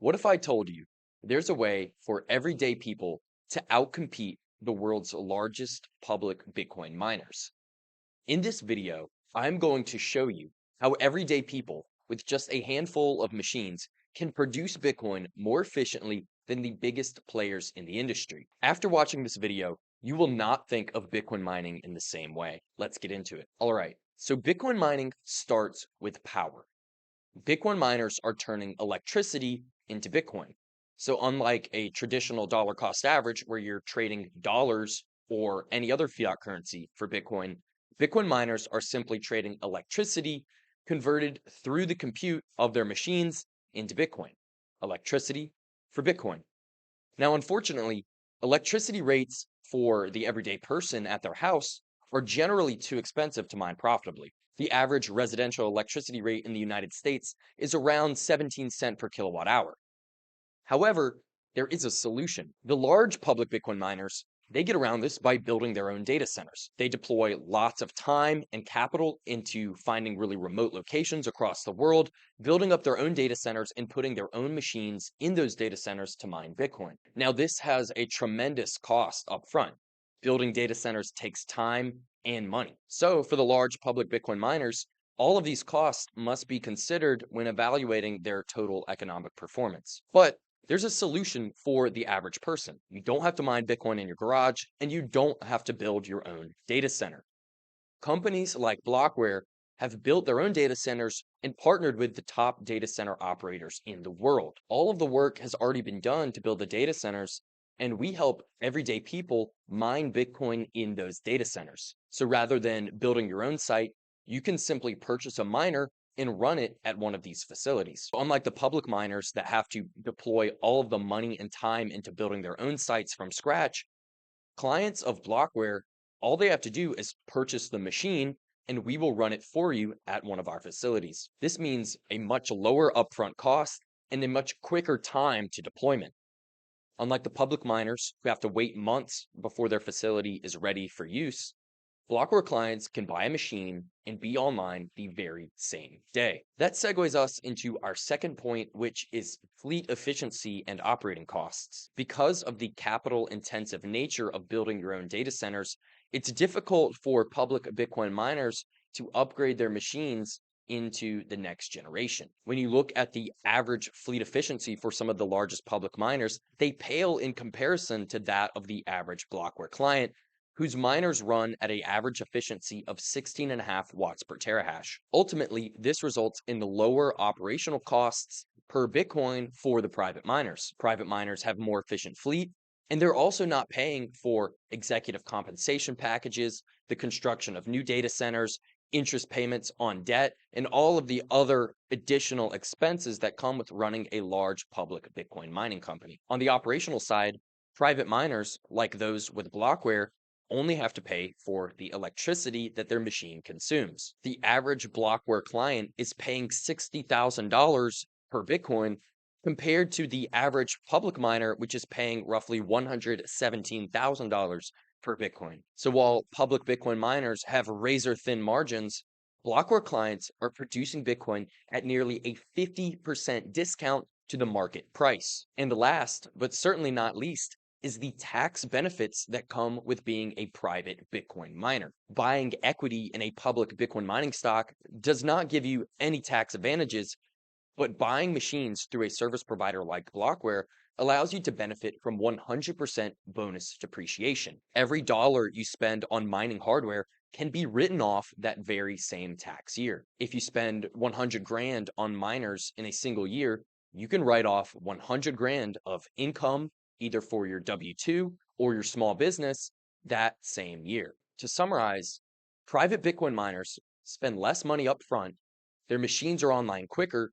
What if I told you there's a way for everyday people to outcompete the world's largest public Bitcoin miners? In this video, I'm going to show you how everyday people with just a handful of machines can produce Bitcoin more efficiently than the biggest players in the industry. After watching this video, you will not think of Bitcoin mining in the same way. Let's get into it. All right, so Bitcoin mining starts with power. Bitcoin miners are turning electricity into Bitcoin. So, unlike a traditional dollar cost average where you're trading dollars or any other fiat currency for Bitcoin, Bitcoin miners are simply trading electricity converted through the compute of their machines into Bitcoin. Electricity for Bitcoin. Now, unfortunately, electricity rates for the everyday person at their house are generally too expensive to mine profitably. The average residential electricity rate in the United States is around 17 cents per kilowatt hour. However, there is a solution. The large public Bitcoin miners, they get around this by building their own data centers. They deploy lots of time and capital into finding really remote locations across the world, building up their own data centers and putting their own machines in those data centers to mine Bitcoin. Now, this has a tremendous cost up front. Building data centers takes time and money. So, for the large public Bitcoin miners, all of these costs must be considered when evaluating their total economic performance. But there's a solution for the average person. You don't have to mine Bitcoin in your garage, and you don't have to build your own data center. Companies like Blockware have built their own data centers and partnered with the top data center operators in the world. All of the work has already been done to build the data centers, and we help everyday people mine Bitcoin in those data centers. So rather than building your own site, you can simply purchase a miner and run it at one of these facilities. Unlike the public miners that have to deploy all of the money and time into building their own sites from scratch, clients of Blockware, all they have to do is purchase the machine and we will run it for you at one of our facilities. This means a much lower upfront cost and a much quicker time to deployment. Unlike the public miners who have to wait months before their facility is ready for use, Blockware clients can buy a machine and be online the very same day. That segues us into our second point, which is fleet efficiency and operating costs. Because of the capital intensive nature of building your own data centers, it's difficult for public Bitcoin miners to upgrade their machines into the next generation. When you look at the average fleet efficiency for some of the largest public miners, they pale in comparison to that of the average Blockware client, whose miners run at an average efficiency of 16.5 watts per terahash. Ultimately, this results in the lower operational costs per Bitcoin for the private miners. Private miners have more efficient fleet, and they're also not paying for executive compensation packages, the construction of new data centers, interest payments on debt, and all of the other additional expenses that come with running a large public Bitcoin mining company. On the operational side, private miners, like those with Blockware, only have to pay for the electricity that their machine consumes. The average Blockware client is paying $60,000 per Bitcoin compared to the average public miner, which is paying roughly $117,000 per Bitcoin. So while public Bitcoin miners have razor thin margins, Blockware clients are producing Bitcoin at nearly a 50% discount to the market price. And last, but certainly not least, is the tax benefits that come with being a private Bitcoin miner. Buying equity in a public Bitcoin mining stock does not give you any tax advantages, but buying machines through a service provider like Blockware allows you to benefit from 100% bonus depreciation. Every dollar you spend on mining hardware can be written off that very same tax year. If you spend 100 grand on miners in a single year, you can write off 100 grand of income either for your W-2 or your small business that same year. To summarize, private Bitcoin miners spend less money up front, their machines are online quicker,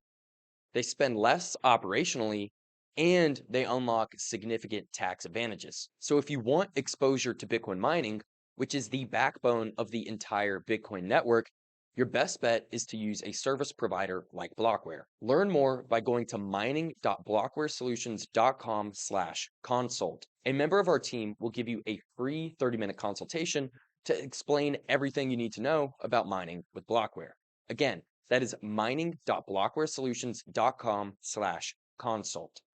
they spend less operationally, and they unlock significant tax advantages. So if you want exposure to Bitcoin mining, which is the backbone of the entire Bitcoin network, your best bet is to use a service provider like Blockware. Learn more by going to mining.blockwaresolutions.com/consult. A member of our team will give you a free 30-minute consultation to explain everything you need to know about mining with Blockware. Again, that is mining.blockwaresolutions.com/consult. consult.